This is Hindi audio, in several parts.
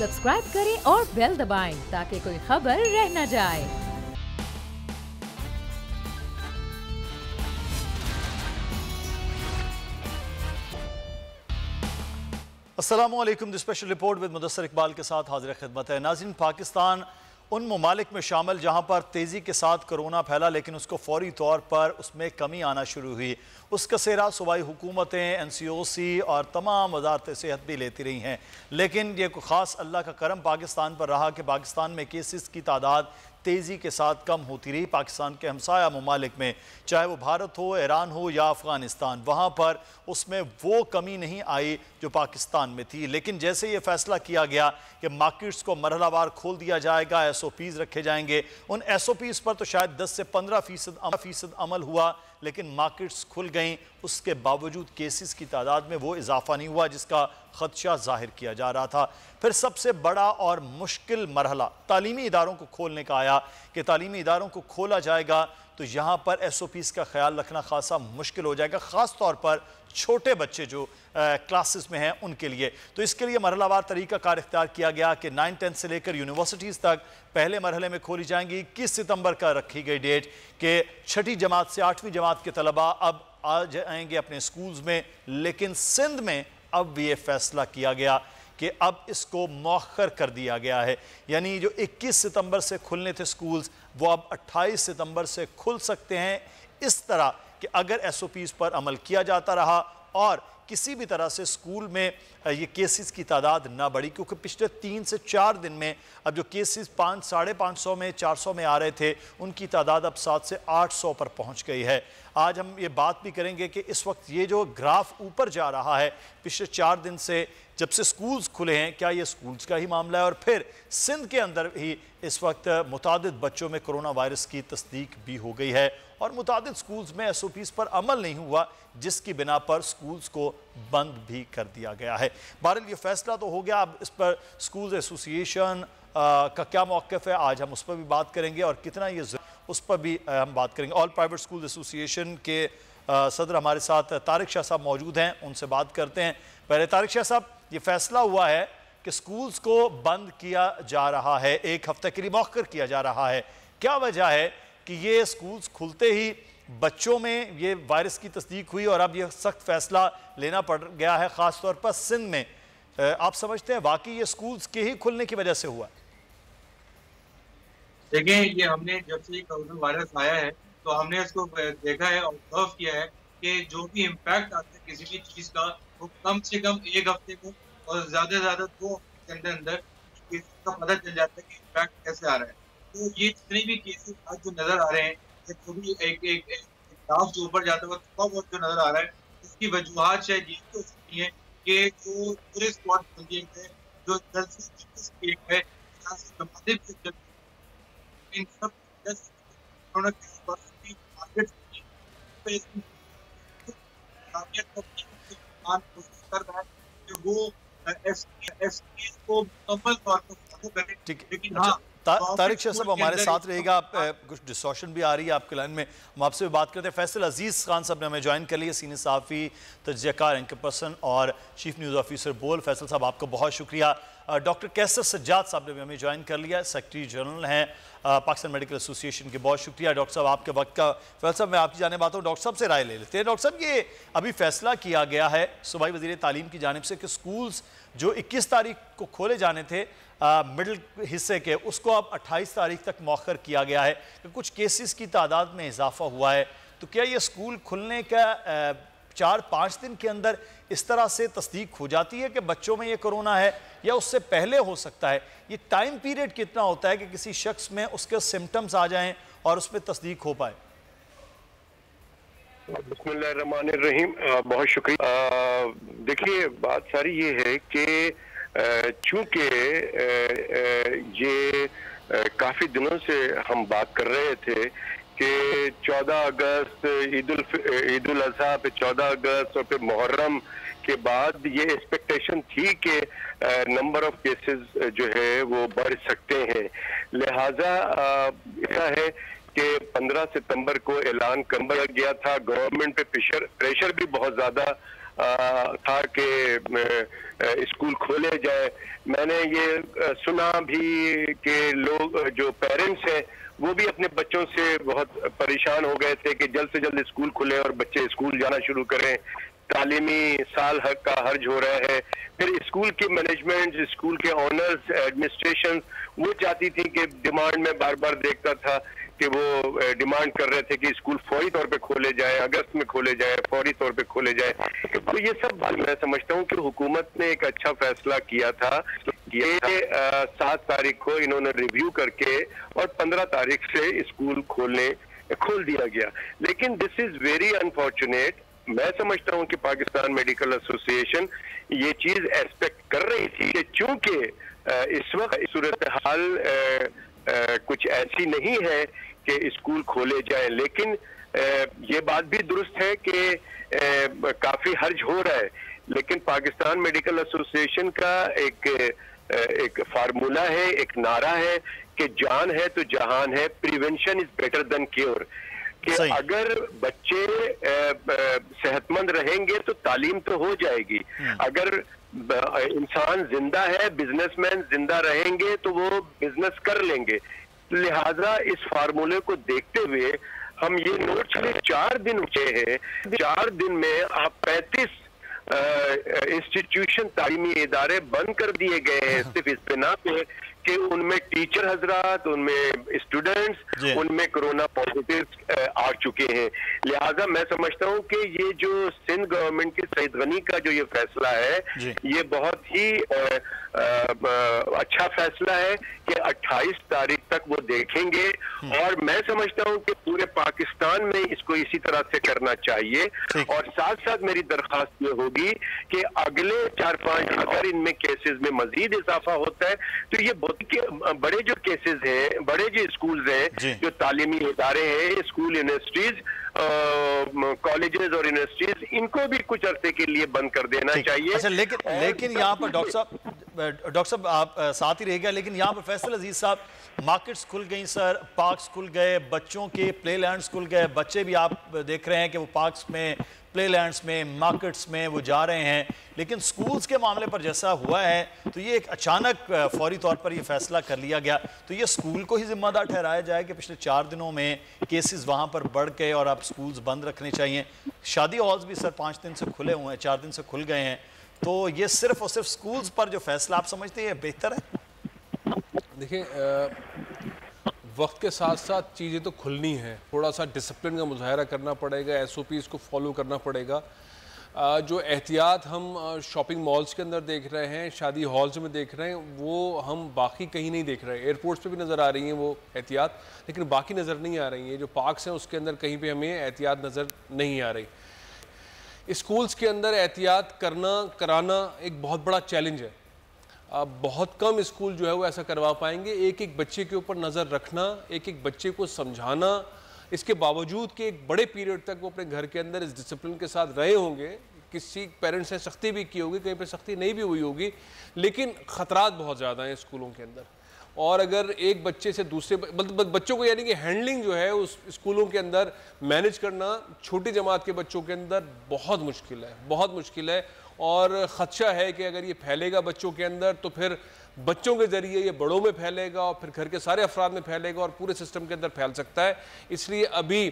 सब्सक्राइब करें और बेल दबाएं ताकि कोई खबर रह न जाए। अस्सलामुअलैकुम। The special report with Mudassar Iqbal के साथ हाजिर खिदमत है। नाज़रीन, पाकिस्तान उन ममालिक में शामिल जहाँ पर तेज़ी के साथ कोरोना फैला लेकिन उसको फौरी तौर पर उसमें कमी आना शुरू हुई। उसका सेहरा सूबाई हुकूमतें, NCOC और तमाम वजारतें सेहत भी लेती रही हैं, लेकिन ये ख़ास अल्लाह का करम पाकिस्तान पर रहा कि पाकिस्तान में केसेस की तादाद तेज़ी के साथ कम होती रही। पाकिस्तान के हमसाया ममालिक में, चाहे वो भारत हो, ईरान हो या अफ़गानिस्तान, वहाँ पर उसमें वो कमी नहीं आई जो पाकिस्तान में थी। लेकिन जैसे ये फ़ैसला किया गया कि मार्केट्स को मरहलावार खोल दिया जाएगा, SOPs रखे जाएंगे, उन SOPs पर तो शायद 10 से 15% अमल हुआ, लेकिन मार्केट्स खुल गई। उसके बावजूद केसेस की तादाद में वो इजाफा नहीं हुआ जिसका खदशा जाहिर किया जा रहा था। फिर सबसे बड़ा और मुश्किल मरहला तालीमी इदारों को खोलने का आया कि तालीमी इदारों को खोला जाएगा तो यहाँ पर SOPs का ख्याल रखना खासा मुश्किल हो जाएगा, ख़ास तौर पर छोटे बच्चे जो क्लासेस में हैं उनके लिए। तो इसके लिए मरहलावार तरीका कार इख्तियार किया गया कि 9-10 से लेकर यूनिवर्सिटीज़ तक पहले मरहले में खोली जाएंगी। 21 सितंबर का रखी गई डेट कि 6ठी जमात से 8वीं जमात के तलबा अब आ जाएंगे अपने स्कूल्स में। लेकिन सिंध में अब ये फैसला किया गया कि अब इसको मौखर कर दिया गया है, यानी जो 21 सितंबर से खुलने थे स्कूल्स वो अब 28 सितंबर से खुल सकते हैं, इस तरह कि अगर SOPs पर अमल किया जाता रहा और किसी भी तरह से स्कूल में ये केसेस की तादाद ना बढ़ी। क्योंकि पिछले 3 से 4 दिन में अब जो केसेस 500-550 में 400 में आ रहे थे उनकी तादाद अब 700 से 800 पर पहुंच गई है। आज हम ये बात भी करेंगे कि इस वक्त ये जो ग्राफ ऊपर जा रहा है पिछले 4 दिन से जब से स्कूल्स खुले हैं, क्या ये स्कूल्स का ही मामला है और फिर सिंध के अंदर ही इस वक्त मुतादिद बच्चों में कोरोना वायरस की तस्दीक भी हो गई है और मुतादिद स्कूल्स में SOPs पर अमल नहीं हुआ जिसकी बिना पर स्कूल्स को बंद भी कर दिया गया है। बहरहाल ये फैसला तो हो गया, अब इस पर स्कूल्स एसोसिएशन का क्या मौक़िफ़ है आज हम उस पर भी बात करेंगे और कितना ये उस पर भी हम बात करेंगे। ऑल प्राइवेट स्कूल एसोसिएशन के सदर हमारे साथ तारिक शाह साहब मौजूद हैं, उनसे बात करते हैं। पहले तारिक शाह साहब, ये फैसला हुआ है कि स्कूल्स को बंद किया जा रहा है, 1 हफ्ते के लिए मौखर किया जा रहा है, क्या वजह है कि ये स्कूल्स खुलते ही बच्चों में ये वायरस की तस्दीक हुई और अब ये सख्त फैसला लेना पड़ गया है, ख़ास तौर पर सिंध में? आप समझते हैं वाकई ये स्कूल्स के ही खुलने की वजह से हुआ? देखिए, ये हमने जब से कोरोना वायरस आया है तो हमने इसको देखा है, ऑब्जर्व किया है कि जो भी इम्पैक्ट आता है किसी भी चीज़ का वो कम से कम 1 हफ्ते में और ज़्यादा से ज़्यादा 2 हफ्ते के अंदर केसेस का पता चल जाता है कि इम्पैक्ट कैसे आ रहा है। तो ये जितने भी केसेस आज जो नज़र आ रहे हैं, जो भी एक ग्राफ जो ऊपर जाता हुआ थोड़ा बहुत जो नज़र आ रहा है, इसकी वजूहात शायद ये हो सकती है कि जो पूरे स्क्वाड बंदी है, जो जल्द से जल्द है, जमातें भी इन सब कोरोना के मार्केट कोशिश कर रहा है कि वो SOPs को मुकम्मल तौर पर फॉलो करे। लेकिन हाँ, तारिक शाह साहब हमारे साथ रहेगा। आप कुछ डिस्टॉर्शन भी आ रही है आपके लाइन में, हम आपसे भी बात करते हैं। फैसल अजीज़ खान साहब ने हमें ज्वाइन कर लिया, सीनियर सहाफ़ी, तजज़ियाकार, एंकर पर्सन और चीफ न्यूज़ ऑफिसर बोल। फैसल साहब आपका बहुत शुक्रिया। डॉक्टर कैसर सज्जाद साहब ने भी हमें ज्वाइन कर लिया, सेक्रेटरी जनरल हैं पाकिस्तान मेडिकल एसोसिएशन के। बहुत शुक्रिया डॉक्टर साहब आपके वक्त का। फैसल साहब, मैं आपकी जाने बात हूँ, डॉक्टर साहब से राय ले लेते हैं। डॉक्टर साहब, ये अभी फैसला किया गया है सूबाई वज़ीर तालीम की जानिब से कि स्कूल्स जो 21 तारीख को खोले जाने थे मिडल हिस्से के, उसको अब 28 तारीख तक मौखर किया गया है कि कुछ केसेस की तादाद में इजाफा हुआ है। तो क्या ये स्कूल खुलने का 4-5 दिन के अंदर इस तरह से तस्दीक हो जाती है कि बच्चों में ये कोरोना है या उससे पहले हो सकता है? ये टाइम पीरियड कितना होता है कि किसी शख्स में उसके सिम्टम्स आ जाएं और उस पर तस्दीक हो पाए? बिस्मिल्लाहिर्रहमानिर्रहीम, बहुत शुक्रिया। देखिए, बात सारी ये है कि चूंकि ये काफ़ी दिनों से हम बात कर रहे थे कि 14 अगस्त ईद उल अज़हा पे 14 अगस्त और फिर मुहर्रम के बाद ये एक्सपेक्टेशन थी कि नंबर ऑफ केसेस जो है वो बढ़ सकते हैं। लिहाजा ऐसा है कि 15 सितंबर को ऐलान कर गया था। गवर्नमेंट पे प्रेशर भी बहुत ज़्यादा था कि स्कूल खोले जाए। मैंने ये सुना भी कि लोग जो पेरेंट्स हैं वो भी अपने बच्चों से बहुत परेशान हो गए थे कि जल्द से जल्द स्कूल खुले और बच्चे स्कूल जाना शुरू करें। तालीमी साल का हर्ज हो रहा है। फिर स्कूल के मैनेजमेंट, स्कूल के ऑनर्स, एडमिनिस्ट्रेशन वो चाहती थी कि डिमांड में बार बार देखता था कि वो डिमांड कर रहे थे कि स्कूल फौरी तौर पे खोले जाए, अगस्त में खोले जाए, फौरी तौर पे खोले जाए। तो ये सब बात मैं समझता हूँ कि हुकूमत ने एक अच्छा फैसला किया था। ये 7 तारीख को इन्होंने रिव्यू करके और 15 तारीख से स्कूल खोल दिया गया। लेकिन दिस इज वेरी अनफॉर्चुनेट। मैं समझता हूं कि पाकिस्तान मेडिकल एसोसिएशन ये चीज एक्सपेक्ट कर रही थी कि चूंकि इस वक्त सूरत हाल कुछ ऐसी नहीं है कि स्कूल खोले जाए, लेकिन ये बात भी दुरुस्त है कि काफी हर्ज हो रहा है। लेकिन पाकिस्तान मेडिकल एसोसिएशन का एक फार्मूला है, एक नारा है कि जान है तो जहान है, prevention is better than cure. कि अगर बच्चे सेहतमंद रहेंगे तो तालीम तो हो जाएगी। अगर इंसान जिंदा है, बिजनेसमैन जिंदा रहेंगे तो वो बिजनेस कर लेंगे। लिहाजा इस फार्मूले को देखते हुए हम ये नोट चले 4 दिन बचे हैं। 4 दिन में आप 35 इंस्टीट्यूशन, तालीमी इदारे बंद कर दिए गए हैं सिर्फ इस बिना पे कि उनमें टीचर हजरात, उनमें स्टूडेंट्स, उनमें कोरोना पॉजिटिव आ चुके हैं। लिहाजा मैं समझता हूं कि ये जो सिंध गवर्नमेंट की सईद गनी का जो ये फैसला है, ये बहुत ही अच्छा फैसला है कि 28 तारीख तक वो देखेंगे। और मैं समझता हूं कि पूरे पाकिस्तान में इसको इसी तरह से करना चाहिए। और साथ साथ मेरी दरख्वास्त ये होगी कि अगले 4-5 दिन अगर इनमें केसेस में मजीद इजाफा होता है तो ये बड़े जो केसेस हैं, बड़े जो स्कूल्स हैं, जो तालीमी इदारे हैं, स्कूल, यूनिवर्सिटीज, कॉलेजेस और यूनिवर्सिटीज, इनको भी कुछ अरसे के लिए बंद कर देना चाहिए। अच्छा, लेकिन यहाँ पर डॉक्टर साहब आप साथ ही रहेगा, लेकिन यहाँ पर फैसल अजीज साहब, मार्केट्स खुल गई सर, पार्क्स खुल गए, बच्चों के प्ले लैंड्स खुल गए, बच्चे भी आप देख रहे हैं कि वो पार्क्स में, प्ले लैंड्स में, मार्केट्स में वो जा रहे हैं। लेकिन स्कूल्स के मामले पर जैसा हुआ है तो ये एक अचानक फौरी तौर पर ये फैसला कर लिया गया, तो ये स्कूल को ही जिम्मेदार ठहराया जाए कि पिछले 4 दिनों में केसेस वहाँ पर बढ़ गए और अब स्कूल्स बंद रखने चाहिए। शादी हॉल्स भी सर 5 दिन से खुले हुए हैं, 4 दिन से खुल गए हैं, तो ये सिर्फ और सिर्फ स्कूल्स पर जो फैसला आप समझते हैं बेहतर है? देखिए, वक्त के साथ साथ चीज़ें तो खुलनी है, थोड़ा सा डिसिप्लिन का मुजाहरा करना पड़ेगा, SOPs को फॉलो करना पड़ेगा। जो एहतियात हम शॉपिंग मॉल्स के अंदर देख रहे हैं, शादी हॉल्स में देख रहे हैं, वो हम बाकी कहीं नहीं देख रहे। एयरपोर्ट्स पे भी नज़र आ रही हैं वो एहतियात, लेकिन बाकी नज़र नहीं आ रही हैं। जो पार्क्स हैं उसके अंदर कहीं पे हमें एहतियात नज़र नहीं आ रही। स्कूल्स के अंदर एहतियात कराना एक बहुत बड़ा चैलेंज है। बहुत कम स्कूल जो है वो ऐसा करवा पाएंगे। एक एक बच्चे के ऊपर नज़र रखना, एक एक बच्चे को समझाना, इसके बावजूद कि एक बड़े पीरियड तक वो अपने घर के अंदर इस डिसिप्लिन के साथ रहे होंगे। किसी पेरेंट्स ने सख्ती भी की होगी, कहीं पे सख्ती नहीं भी हुई होगी, लेकिन ख़तरात बहुत ज़्यादा हैं स्कूलों के अंदर। और अगर एक बच्चे से दूसरे बच्चों को, यानी कि हैंडलिंग जो है उस स्कूलों के अंदर मैनेज करना छोटी जमात के बच्चों के अंदर बहुत मुश्किल है, बहुत मुश्किल है। और ख़दशा है कि अगर ये फैलेगा बच्चों के अंदर तो फिर बच्चों के ज़रिए ये बड़ों में फैलेगा और फिर घर के सारे अफराद में फैलेगा और पूरे सिस्टम के अंदर फैल सकता है। इसलिए अभी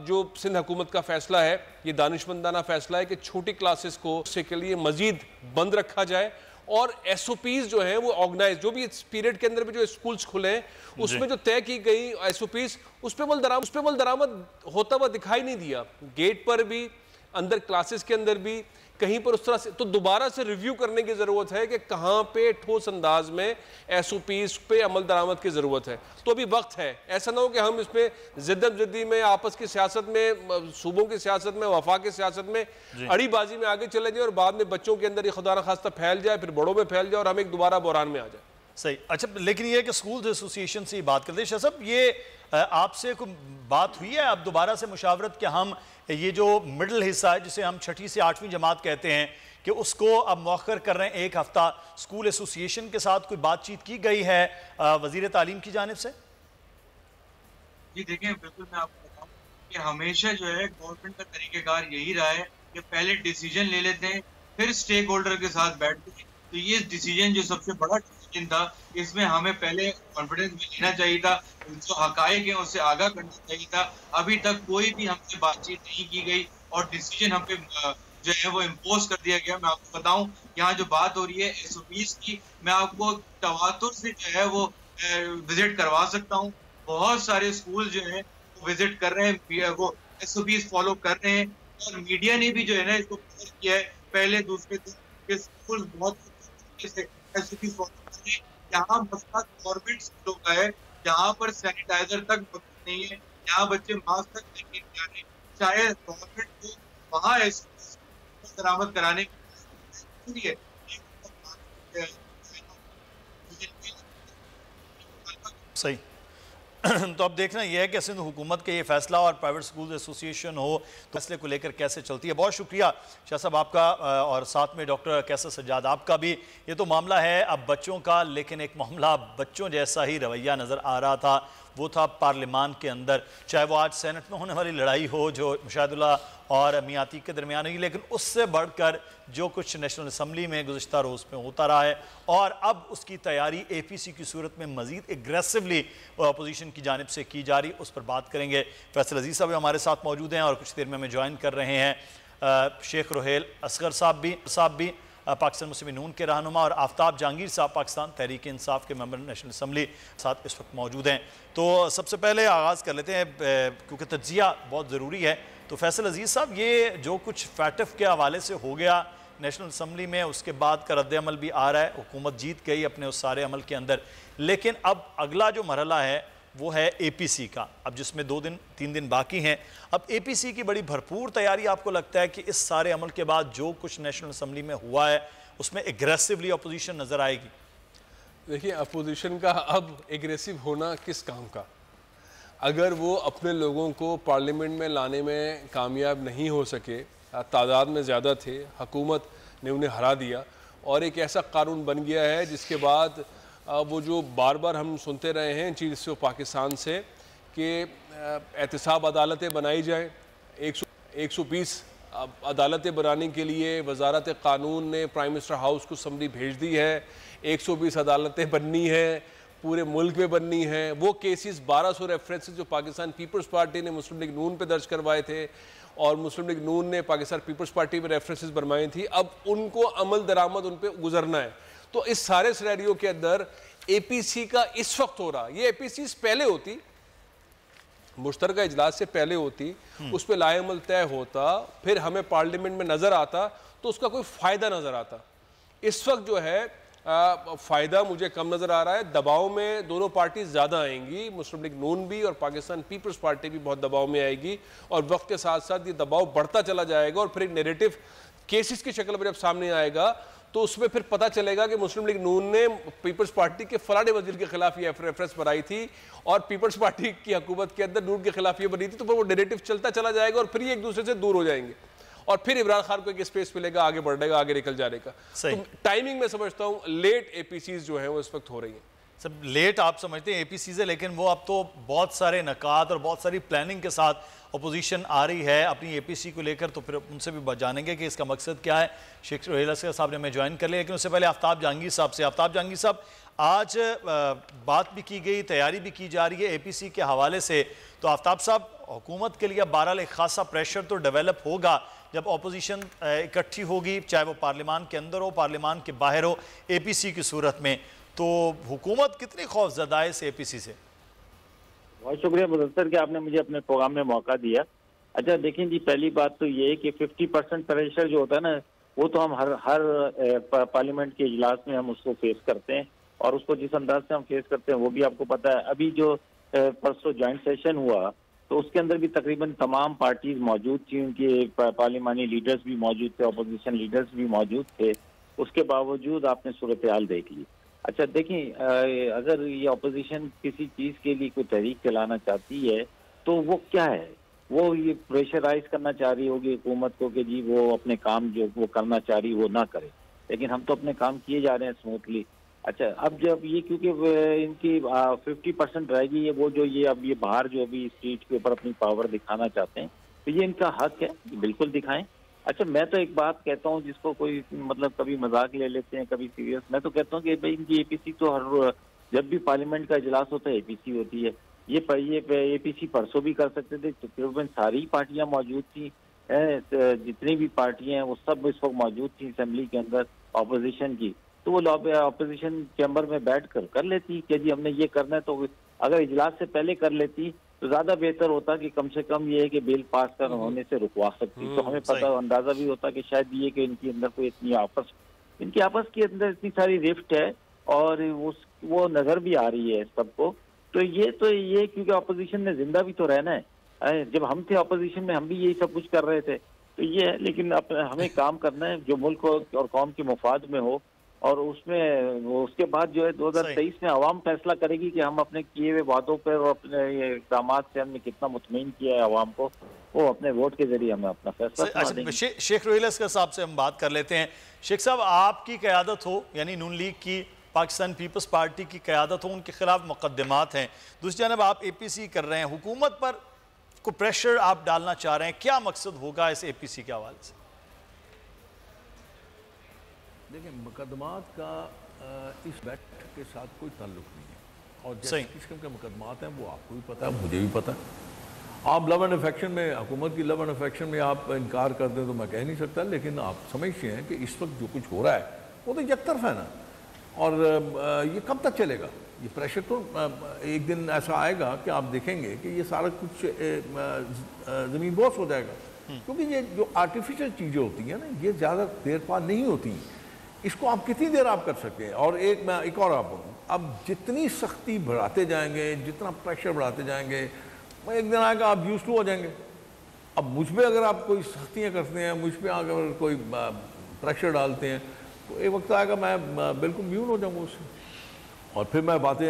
जो सिंध हुकूमत का फ़ैसला है, ये दानिशमंदाना फ़ैसला है कि छोटी क्लासेस को उससे के लिए मज़ीद बंद रखा जाए और SOPs जो हैं वो ऑर्गेनाइज, जो भी इस पीरियड के अंदर भी जो स्कूल्स खुले हैं उसमें जो तय की गई SOPs, उस पर बल दरामद होता हुआ दिखाई नहीं दिया। गेट पर भी, अंदर क्लासेस के अंदर भी कहीं पर उस तरह से, तो दोबारा से रिव्यू करने की ज़रूरत है कि कहाँ पे ठोस अंदाज में SOPs पे अमल दरामद की ज़रूरत है। तो अभी वक्त है, ऐसा ना हो कि हम इसमें ज़िद्दी में, आपस की सियासत में, सूबों की सियासत में, वफा की सियासत में अड़ीबाजी में आगे चले जाए और बाद में बच्चों के अंदर ये खुदा न खास्ता फैल जाए, फिर बड़ों में फैल जाए और हम एक दोबारा बहरान में आ जाए। सही। अच्छा, लेकिन ये कि स्कूल एसोसिएशन से बात करते हैं, शाह साहब, ये आपसे कोई बात हुई है अब दोबारा से मुशावरत कि हम ये जो मिडिल हिस्सा है जिसे हम 6ठी से 8वीं जमात कहते हैं कि उसको अब मौखर कर रहे हैं 1 हफ्ता, स्कूल एसोसिएशन के साथ कोई बातचीत की गई है वजीर तालीम की जानिब से? जी देखिए, बिल्कुल मैं आपको बताऊं कि हमेशा जो है गवर्नमेंट का तरीक़ेकार यही रहा है कि पहले डिसीजन ले लेते हैं, फिर स्टेक होल्डर के साथ बैठते हैं। तो ये डिसीजन जो सबसे बड़ा डिसीजन था, इसमें हमें पहले कॉन्फिडेंस भी लेना चाहिए था, जो हकायक है उससे आगाह करना चाहिए था। अभी तक कोई भी हमसे बातचीत नहीं की गई और डिसीजन हम पे जो है वो इम्पोज कर दिया गया। मैं आपको बताऊं, यहाँ जो बात हो रही है SOPs की, मैं आपको तवातुर से जो है वो विजिट करवा सकता हूँ। बहुत सारे स्कूल जो है वो विजिट कर रहे हैं, वो SOPs फॉलो कर रहे हैं, और मीडिया ने भी जो है ना इसको कवर किया है पहले दूसरे दिन के स्कूल बहुत तरीके से SOPs फॉलो कर रहे हैं। यहाँ मसला गवर्नमेंट स्कूलों का है, जहाँ पर सैनिटाइजर तक मौजूद नहीं है, यहाँ बच्चे मास्क तक नहीं जा रहे। शायद गवर्नमेंट को वहाँ बरामद कराने की है। सही। तो अब देखना यह है कि सिंध हुकूमत के ये फैसला और प्राइवेट स्कूल एसोसिएशन हो तो फैसले को लेकर कैसे चलती है। बहुत शुक्रिया शाह साहब आपका, और साथ में डॉक्टर कैसर सज्जाद आपका भी। ये तो मामला है अब बच्चों का, लेकिन एक मामला बच्चों जैसा ही रवैया नज़र आ रहा था, वो था पार्लियामान के अंदर। चाहे वो आज सेनेट में होने वाली लड़ाई हो जो मुशाहिदुल्लाह और मियां अतीक के दरमियान हुई, लेकिन उससे बढ़कर जो कुछ नेशनल असम्बली में गुज़श्ता रोज़ में होता रहा है, और अब उसकी तैयारी APC की सूरत में मज़ीद एग्रेसिवली अपोजिशन की जानिब से की जा रही, उस पर बात करेंगे। फैसल अजीज़ साहब हमारे साथ मौजूद हैं और कुछ देर में हमें ज्वाइन कर रहे हैं शेख रोहेल असगर साहब भी पाकिस्तान मुस्लिम नून के रहनुमा, और आफ्ताब जहांगीर साहब पाकिस्तान तहरीक इंसाफ के मेंबर नेशनल असम्बली साथ इस वक्त मौजूद हैं। तो सबसे पहले आगाज़ कर लेते हैं, क्योंकि तज्जिया बहुत ज़रूरी है। तो फैसल अजीज़ साहब, ये जो कुछ फैटफ के हवाले से हो गया नेशनल असम्बली में, उसके बाद का रद्द-ए-अमल भी आ रहा है, हुकूमत जीत गई अपने उस सारे अमल के अंदर, लेकिन अब अगला जो मरहला है वो है APC का, अब जिसमें 3 दिन बाकी हैं। अब APC की बड़ी भरपूर तैयारी आपको लगता है कि इस सारे अमल के बाद जो कुछ नेशनल असम्बली में हुआ है उसमें एग्रेसिवली अपोजिशन नज़र आएगी? देखिए, अपोजिशन का अब एग्रेसिव होना किस काम का? अगर वो अपने लोगों को पार्लियामेंट में लाने में कामयाब नहीं हो सके, तादाद में ज़्यादा थे, हुकूमत ने उन्हें हरा दिया, और एक ऐसा कानून बन गया है जिसके बाद वो जो बार बार हम सुनते रहे हैं चीज़ से पाकिस्तान से कि एहतसाब अदालतें बनाई जाएँ, 120 अदालतें बनाने के लिए वजारत कानून ने प्राइम मिनिस्टर हाउस को समरी भेज दी है। 120 अदालतें बननी है, पूरे मुल्क में बननी है। वो केसेस 1200 रेफरेंसेस जो पाकिस्तान पीपल्स पार्टी ने मुस्लिम लीग नून पे दर्ज करवाए थे और मुस्लिम लीग नून ने पाकिस्तान पीपल्स पार्टी में रेफरेंसेस बनवाई थी, अब उनको अमल दरामद उन पर गुजरना है। तो इस सारे सिनेरियो के अंदर APC का इस वक्त हो रहा, ये APC पहले होती, मुश्तरका इजलास से पहले होती, उस पर लाएमल तय होता, फिर हमें पार्लियामेंट में नजर आता तो उसका कोई फायदा नजर आता। इस वक्त जो है फ़ायदा मुझे कम नज़र आ रहा है। दबाव में दोनों पार्टी ज़्यादा आएंगी, मुस्लिम लीग नून भी और पाकिस्तान पीपल्स पार्टी भी बहुत दबाव में आएगी, और वक्त के साथ साथ ये दबाव बढ़ता चला जाएगा, और फिर एक नेरेटिव केसेस की शक्ल में जब सामने आएगा तो उसमें फिर पता चलेगा कि मुस्लिम लीग नून ने पीपल्स पार्टी के फलाने वजीर के खिलाफ ये रेफरेंस बनाई थी और पीपल्स पार्टी की हुकूमत के अंदर नून के खिलाफ ये बनी थी, तो फिर वो नेरेटिव चलता चला जाएगा और फिर ये एक दूसरे से दूर हो जाएंगे, और फिर इमरान खान को एक स्पेस मिलेगा आगे बढ़ने का, आगे निकल जाने का। तो टाइमिंग में समझता हूँ लेट APCs जो है वो इस वक्त हो रही है। सब लेट आप समझते हैं APCs है, लेकिन वो अब तो बहुत सारे नकात और बहुत सारी प्लानिंग के साथ अपोजिशन आ रही है अपनी APC को लेकर, तो फिर उनसे भी जानेंगे कि इसका मकसद क्या है। शेख रोहेल असगर साहब ने हमें ज्वाइन कर लिया, लेकिन उससे पहले आफ्ताब जहांगीर साहब से। आफ्ताब जहांगीर साहब, आज बात भी की गई, तैयारी भी की जा रही है APC के हवाले से, तो आफ्ताब साहब हुकूमत के लिए बहरहाल एक खासा प्रेशर तो डेवलप होगा जब अपोजिशन इकट्ठी होगी, चाहे वो पार्लियामान के अंदर हो, पार्लियामान के बाहर हो, APC की सूरत में, तो हुकूमत कितनी खौफजदा है इस APC से? बहुत शुक्रिया मुदस्सर कि आपने मुझे अपने प्रोग्राम में मौका दिया। अच्छा देखें जी, पहली बात तो ये कि 50% प्रेशर जो होता है ना, वो तो हम हर पार्लियामेंट के इजलास में हम उसको फेस करते हैं, और उसको जिस अंदाज से हम फेस करते हैं वो भी आपको पता है। अभी जो परसों ज्वाइंट सेशन हुआ तो उसके अंदर भी तकरीबन तमाम पार्टीज मौजूद थी, उनके पार्लियामानी लीडर्स भी मौजूद थे, अपोजिशन लीडर्स भी मौजूद थे, उसके बावजूद आपने सूरत हाल देख ली। अच्छा देखिए, अगर ये अपोजिशन किसी चीज़ के लिए कोई तहरीक चलाना चाहती है तो वो क्या है, वो ये प्रेशराइज करना चाह रही होगी हुकूमत को कि जी वो अपने काम जो वो करना चाह रही वो ना करे, लेकिन हम तो अपने काम किए जा रहे हैं स्मूथली। अच्छा, अब जब ये क्योंकि इनकी 50% रहेगी, ये वो जो ये अब ये बाहर जो अभी स्टेज के ऊपर अपनी पावर दिखाना चाहते हैं, तो ये इनका हक है, बिल्कुल दिखाएं, अच्छा, मैं तो एक बात कहता हूँ जिसको कोई मतलब कभी मजाक ले लेते हैं, कभी सीरियस। मैं तो कहता हूँ कि भाई इनकी एपीसी तो हर जब भी पार्लियामेंट का इजलास होता है एपीसी होती है। ये एपीसी परसों भी कर सकते थे, तकरीबन सारी पार्टियां मौजूद थी, जितनी भी पार्टियां हैं वो सब इस वक्त मौजूद थी असेंबली के अंदर ऑपोजिशन की। तो वो ऑपोजिशन चैम्बर में बैठ कर लेती कि जी हमने ये करना है, तो अगर इजलास से पहले कर लेती तो ज्यादा बेहतर होता कि कम से कम ये है कि बिल पास कर होने से रुकवा सकती। तो हमें पता अंदाजा भी होता कि शायद ये कि इनके अंदर कोई इनकी आपस के अंदर इतनी सारी रिफ्ट है और वो नजर भी आ रही है सबको। तो ये क्योंकि अपोजिशन ने जिंदा भी तो रहना है। जब हम थे अपोजिशन में हम भी यही सब कुछ कर रहे थे, तो ये है। लेकिन हमें काम करना है जो मुल्क और कौम के मुफाद में हो, और उसमें उसके बाद जो है 2023 में अवाम फैसला करेगी कि हम अपने किए हुए वादों पर और अपने इक़दाम से हमने कितना मुतमईन किया है अवाम को। वो अपने वोट के जरिए हमें अपना फैसला देंगे। शेख रोहिल इसका साहब से हम बात कर लेते हैं। शेख साहब, आपकी क़यादत हो, यानी नून लीग की, पाकिस्तान पीपल्स पार्टी की क़यादत हो, उनके खिलाफ मुकदमात हैं, दूसरी जानब आप APC कर रहे हैं, हुकूमत पर को प्रेशर आप डालना चाह रहे हैं, क्या मकसद होगा इस APC के हवाले से? देखिए, मुकदमात का इस बैठ के साथ कोई ताल्लुक नहीं है, और जैसे किस्म के मुकदमात हैं वो आपको भी पता है, मुझे भी पता है। आप लव एंड अफेक्शन में, हुकूमत की लव एंड अफेक्शन में आप इनकार कर दें तो मैं कह नहीं सकता, लेकिन आप समझते हैं कि इस वक्त जो कुछ हो रहा है वो तो एकतरफ है ना, और ये कब तक चलेगा? ये प्रेशर तो एक दिन ऐसा आएगा कि आप देखेंगे कि ये सारा कुछ ज़मीन बोस हो जाएगा, क्योंकि ये जो आर्टिफिशियल चीज़ें होती हैं ना, ये ज़्यादा देर पार नहीं होती। इसको आप कितनी देर आप कर सकते हैं? और मैं एक और आप बोलूँ, अब जितनी सख्ती बढ़ाते जाएंगे, जितना प्रेशर बढ़ाते जाएंगे, एक दिन आएगा आप यूज़ टू हो जाएंगे। अब मुझ पर अगर आप कोई सख्तियाँ करते हैं, मुझ पर अगर कोई प्रेशर डालते हैं, तो एक वक्त आएगा मैं बिल्कुल म्यून हो जाऊँगा उससे, और फिर मैं बातें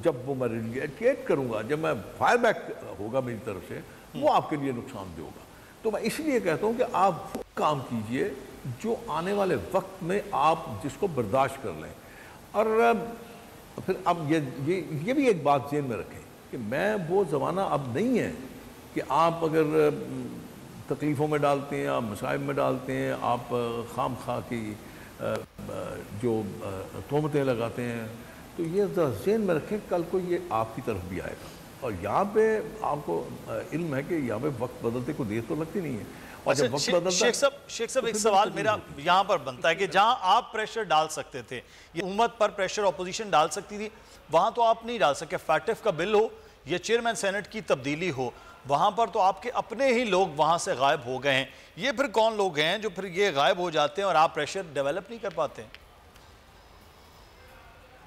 जब वो मैं रिएक्ट करूँगा, जब मैं फायर बैक होगा मेरी तरफ से, वो आपके लिए नुकसानदेह होगा। तो मैं इसलिए कहता हूँ कि आप वो काम कीजिए जो आने वाले वक्त में आप जिसको बर्दाश्त कर लें। और फिर अब ये भी एक बात ज़हन में रखें कि मैं वो ज़माना अब नहीं है कि आप अगर तकलीफ़ों में डालते हैं, आप मसाइब में डालते हैं, आप खाम खा की जो तोहमतें लगाते हैं, तो ये ज़हन में रखें कल को ये आपकी तरफ भी आएगा। और यहाँ पे आपको इल्म है कि यहाँ पे वक्त बदलते को देर तो लगती नहीं है। और जब वक्त बदलता है, शेख साहब एक सवाल मेरा यहाँ पर बनता है कि जहाँ आप प्रेशर डाल सकते थे, ये हुकूमत पर प्रेशर अपोजिशन डाल सकती थी, वहाँ तो आप नहीं डाल सके। फैक्टिव का बिल हो या चेयरमैन सेनेट की तब्दीली हो, वहाँ पर तो आपके अपने ही लोग वहाँ से गायब हो गए हैं। ये फिर कौन लोग हैं जो फिर ये गायब हो जाते हैं और आप प्रेशर डेवलप नहीं कर पाते हैं?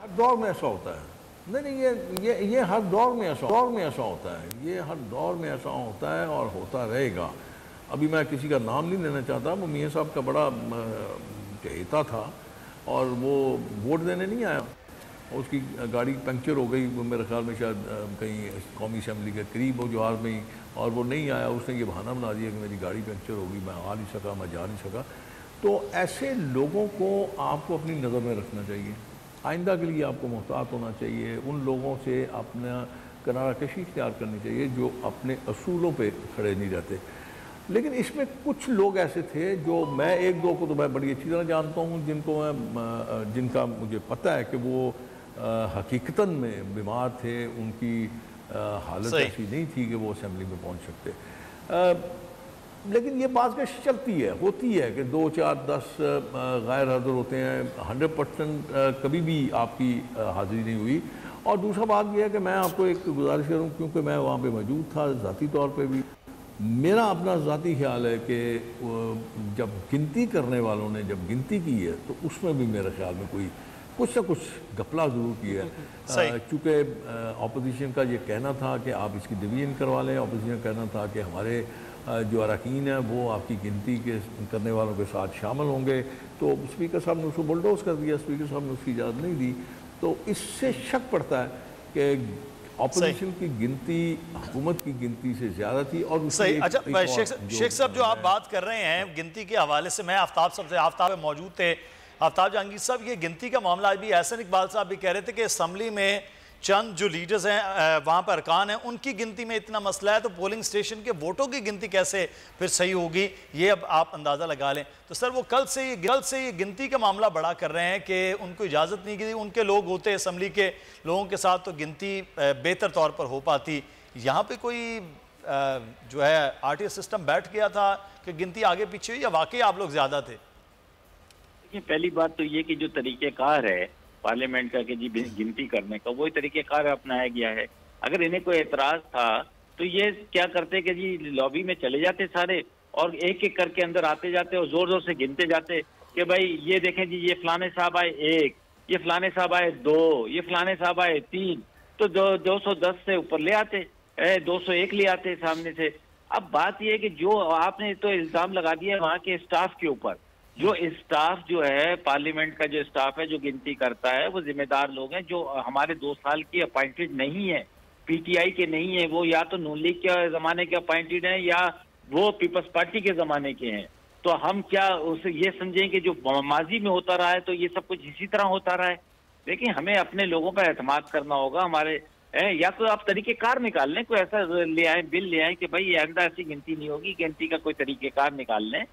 हर दौर में ऐसा होता है। नहीं, ये हर दौर में ऐसा होता है, ये हर दौर में ऐसा होता है और होता रहेगा। अभी मैं किसी का नाम नहीं लेना चाहता, वो मियाँ साहब का बड़ा चहेता था और वो वोट देने नहीं आया, उसकी गाड़ी पंक्चर हो गई, वो मेरे ख्याल में शायद कहीं कौमी असम्बली के करीब हो जोहार में ही, और वो नहीं आया। उसने ये बहाना बना दिया कि मेरी गाड़ी पंक्चर हो गई, मैं आ नहीं सका, मैं जा नहीं सका। तो ऐसे लोगों को आपको अपनी नज़र में रखना चाहिए, आइंदा के लिए आपको मोहतात होना चाहिए, उन लोगों से अपना किनारा कशी इख्तियार करनी चाहिए जो अपने असूलों पे खड़े नहीं रहते। लेकिन इसमें कुछ लोग ऐसे थे जो मैं एक दो को तो मैं बड़ी अच्छी तरह जानता हूँ, जिनका मुझे पता है कि वो हकीकतन में बीमार थे, उनकी हालत ऐसी नहीं थी कि वो असेंबली में पहुँच सकते। लेकिन ये बात का चलती है, होती है कि 2, 4, 10 गैर हाज़िर होते हैं, 100% कभी भी आपकी हाज़िरी नहीं हुई। और दूसरा बात यह है कि मैं आपको एक गुजारिश करूँ, क्योंकि मैं वहाँ पे मौजूद था ज़ाती तौर पे भी, मेरा अपना ज़ाती ख्याल है कि जब गिनती करने वालों ने जब गिनती की है तो उसमें भी मेरे ख्याल में कुछ ना कुछ गपला ज़रूर किया है। चूँकि अपोजिशन का ये कहना था कि आप इसकी डिवीज़न करवा लें, अपोजिशन का कहना था कि हमारे जो अरकान हैं वो आपकी गिनती के करने वालों के साथ शामिल होंगे, तो स्पीकर साहब ने उसको बुलडोज कर दिया, स्पीकर साहब ने उसकी इजाज़त नहीं दी। तो इससे शक पड़ता है कि ऑपोजिशन की गिनती हुकूमत की गिनती से ज़्यादा थी। और सही। अच्छा शेख साहब, जो आप बात कर रहे हैं गिनती के हवाले से, मैं आफ्ताब साहब से, आफ्ताब में मौजूद थे, आफ्ताब जहांगीर साहब, ये गिनती का मामला भी एहसन इकबाल साहब भी कह रहे थे कि असम्बली में चंद जो लीडर्स हैं वहाँ पर अरकान हैं उनकी गिनती में इतना मसला है, तो पोलिंग स्टेशन के वोटों की गिनती कैसे फिर सही होगी, ये अब आप अंदाज़ा लगा लें। तो सर वो कल से ये गिनती का मामला बड़ा कर रहे हैं कि उनको इजाज़त नहीं की, उनके लोग होते असम्बली के लोगों के साथ तो गिनती बेहतर तौर पर हो पाती। यहाँ पर कोई जो है आरटीआई सिस्टम बैठ गया था कि गिनती आगे पीछे हुई, या वाकई आप लोग ज़्यादा थे? देखिए, पहली बात तो ये कि जो तरीक़ेकार है पार्लियामेंट का कि जी गिनती करने का, वही तरीक़ेकार अपनाया गया है। अगर इन्हें कोई एतराज़ था तो ये क्या करते कि जी लॉबी में चले जाते सारे और एक एक करके अंदर आते जाते और जोर जोर से गिनते जाते कि भाई ये देखें जी, ये फलाने साहब आए 1, ये फलाने साहब आए 2, ये फलाने साहब आए 3, तो 210 से ऊपर ले आते, 201 ले आते सामने से। अब बात यह है कि जो आपने तो इल्ज़ाम लगा दिया वहाँ के स्टाफ के ऊपर, जो स्टाफ जो है पार्लियामेंट का जो स्टाफ है जो गिनती करता है वो जिम्मेदार लोग हैं जो हमारे 2 साल की अपॉइंटेड नहीं है, पीटीआई के नहीं है, वो या तो नून लीग के जमाने के अपॉइंटेड हैं या वो पीपल्स पार्टी के जमाने के हैं। तो हम क्या उसे ये समझें कि जो माजी में होता रहा है तो ये सब कुछ इसी तरह होता रहा है? देखिए, हमें अपने लोगों पर एतमाद करना होगा। हमारे या तो आप तरीकेकार निकाल लें, कोई ऐसा ले आए, बिल ले आए कि भाई आइंदा ऐसी गिनती नहीं होगी, गिनती का कोई तरीकेकार निकाल लें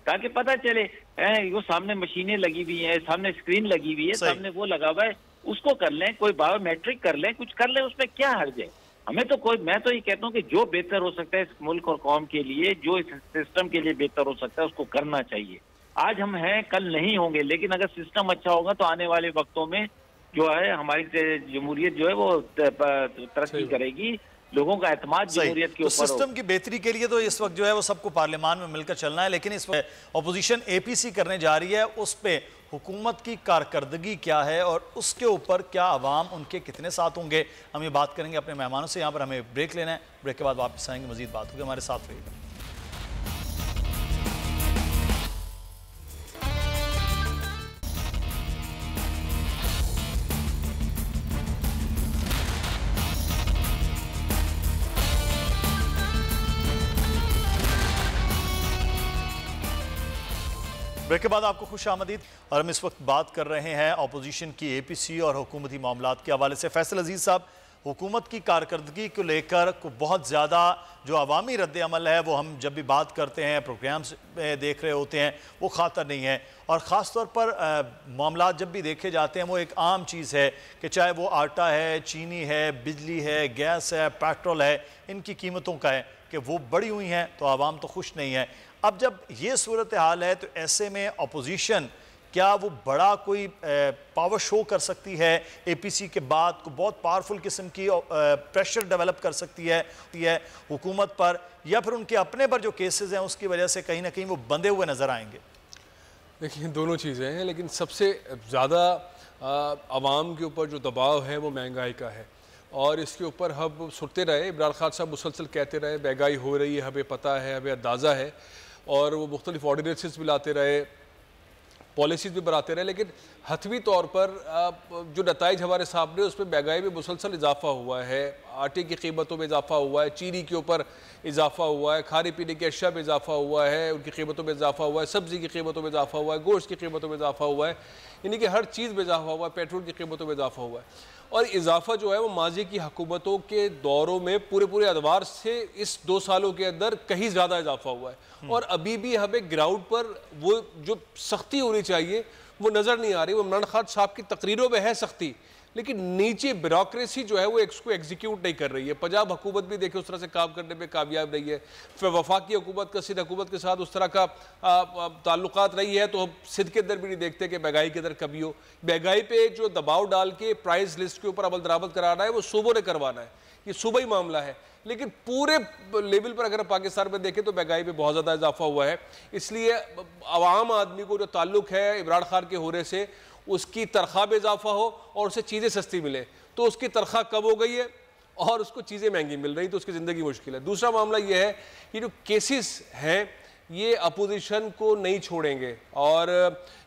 ताकि पता चले। वो सामने मशीनें लगी हुई हैं, सामने स्क्रीन लगी हुई है, सामने वो लगा हुआ है, उसको कर लें, कोई बायोमेट्रिक कर लें, कुछ कर लें, उसमें क्या हर्ज है? हमें तो मैं तो ये कहता हूँ कि जो बेहतर हो सकता है इस मुल्क और कौम के लिए, जो इस सिस्टम के लिए बेहतर हो सकता है उसको करना चाहिए। आज हम हैं, कल नहीं होंगे, लेकिन अगर सिस्टम अच्छा होगा तो आने वाले वक्तों में जो है हमारी जमहूरियत जो है वो तरक्की करेगी, लोगों का एतमाद जमहूरियत के ऊपर। तो सिस्टम की बेहतरी के लिए तो इस वक्त जो है वो सबको पार्लियामान में मिलकर चलना है, लेकिन इस वक्त अपोजिशन एपीसी करने जा रही है, उस पे हुकूमत की कारकर्दगी क्या है और उसके ऊपर क्या अवाम उनके कितने साथ होंगे, हम ये बात करेंगे अपने मेहमानों से। यहाँ पर हमें ब्रेक लेना है, ब्रेक के बाद वापस आएंगे, मजीद बात होगी, हमारे साथ रहिएगा। ब्रेक के बाद आपको खुश आमदीद। और हम इस वक्त बात कर रहे हैं अपोजिशन की एपीसी और हुकूमती मामलात के हवाले से। फैसल अजीज़ साहब, हुकूमत की कारकर्दगी को लेकर को बहुत ज़्यादा जो अवामी रद्द अमल है वो हम जब भी बात करते हैं, प्रोग्राम्स में देख रहे होते हैं, वो खातर नहीं है। और ख़ास तौर पर मामलात जब भी देखे जाते हैं वो एक आम चीज़ है कि चाहे वो आटा है, चीनी है, बिजली है, गैस है, पेट्रोल है, इनकी कीमतों का है कि वो बढ़ी हुई हैं तो आवाम तो खुश नहीं है। अब जब ये सूरत हाल है तो ऐसे में अपोजिशन क्या वो बड़ा कोई पावर शो कर सकती है एपीसी के बाद, को बहुत पावरफुल किस्म की प्रेशर डेवलप कर सकती है हुकूमत पर, या फिर उनके अपने पर जो केसेस हैं उसकी वजह से कहीं ना कहीं वो बंधे हुए नज़र आएंगे? देखिए, दोनों चीज़ें हैं, लेकिन सबसे ज़्यादा आवाम के ऊपर जो दबाव है वो महंगाई का है। और इसके ऊपर हम सुनते रहे, इमरान खान साहब मुसलसल कहते रहे महंगाई हो रही है, हमें पता है, हमें अंदाज़ा है, और वो मुख्तलिफ ऑर्डिनेंसेस भी लाते रहे, पॉलिसीज़ भी बनाते रहे, लेकिन हतमी तौर पर जो नताइज हमारे सामने उसमें महंगाई में मुसलसल इजाफा हुआ है। आटे की कीमतों में इजाफा हुआ है, चीनी के ऊपर इजाफा हुआ है, खाने पीने की अशिया में इजाफा हुआ है, उनकी कीमतों में इजाफा हुआ है, सब्ज़ी की कीमतों में इजाफा हुआ है, गोश्त की कीमतों में इजाफा हुआ है, यानी कि हर चीज़ में इजाफा हुआ है, पेट्रोल की कीमतों में इजाफा हुआ है। और इजाफा जो है वो माजी की हुकूमतों के दौरों में पूरे अदवार से इस 2 सालों के अंदर कहीं ज़्यादा इजाफा हुआ है। और अभी भी हमें ग्राउंड पर वो जो सख्ती होनी चाहिए वो नज़र नहीं आ रही। वो इमरान खान साहब की तकरीरों में है सख्ती, लेकिन नीचे ब्यूरोक्रेसी जो है वो इसको एग्जीक्यूट नहीं कर रही है। पंजाब हुकूमत भी देखिए उस तरह से काम करने में कामयाब नहीं है, फिर वफाकी हुकूमत का सिंध हुकूमत के साथ उस तरह का ताल्लुकात रही है, तो हम सिंध के अंदर भी नहीं देखते कि महंगाई के अंदर कमी हो। महंगाई पे जो दबाव डाल के प्राइस लिस्ट के ऊपर अमल दरामद कराना है वो सूबों ने करवाना है, ये सूबाई मामला है। लेकिन पूरे लेवल पर अगर पाकिस्तान में देखें तो महंगाई में बहुत ज़्यादा इजाफा हुआ है। इसलिए आवाम आदमी को जो ताल्लुक है इमरान खान के होने से, उसकी तनख्वाह में इजाफा हो और उसे चीज़ें सस्ती मिले, तो उसकी तनख्वाह कम हो गई है और उसको चीज़ें महंगी मिल रही, तो उसकी ज़िंदगी मुश्किल है। दूसरा मामला ये है कि जो केसेस हैं ये अपोजिशन को नहीं छोड़ेंगे, और